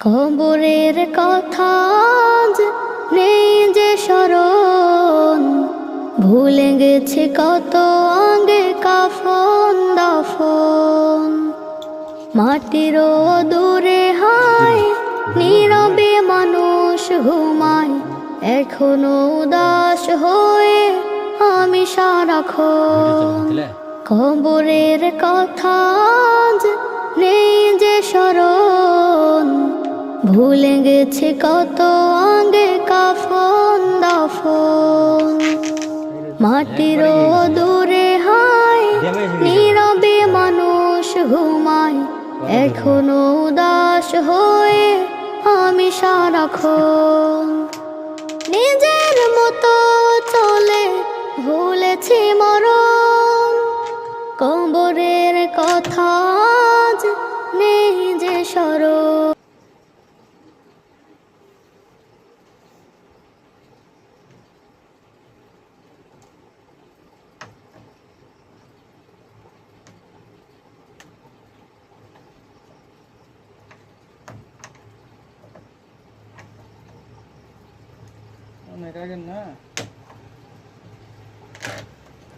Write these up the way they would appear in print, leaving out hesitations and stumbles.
কবরের কথা আজ নেই যে স্মরণ, ভুলে গেছে কত আগে কাফন দাফন। মাটিরও দূরে হায় নীরবে মানুষ ঘুমায়, এখনো উদাস হয়ে আমি সারাক্ষণ। কবরের কথা আজ নেই যে স্মরণ, ভুলে গেছে কত আগে কাফন দাফন। মাটিরও দূরে হায় নীরবে মানুষ ঘুমায়, এখনো উদাস হয়ে আমি সারাক্ষণ। নিজের মতো চলে ভুলেছি মরণ, কবরের কথা আজ নেই যে স্মরণ।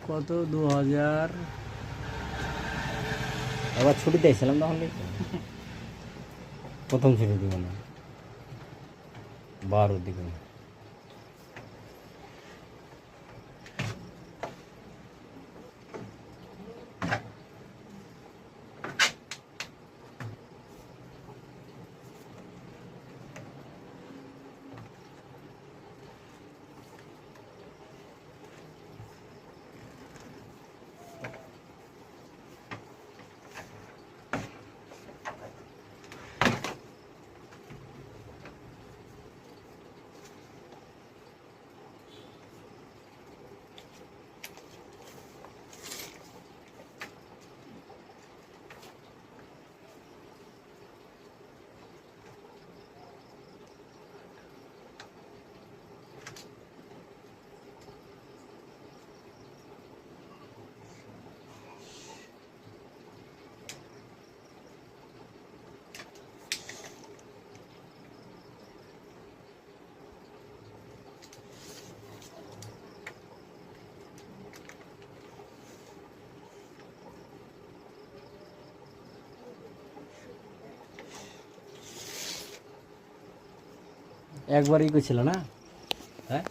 কত 2000 আবার ছুটিতে এসেছিলাম তখন দেখছি প্রথম ছুটি দিব না 12 দিকে। একবারই কইছিল না, হ্যাঁ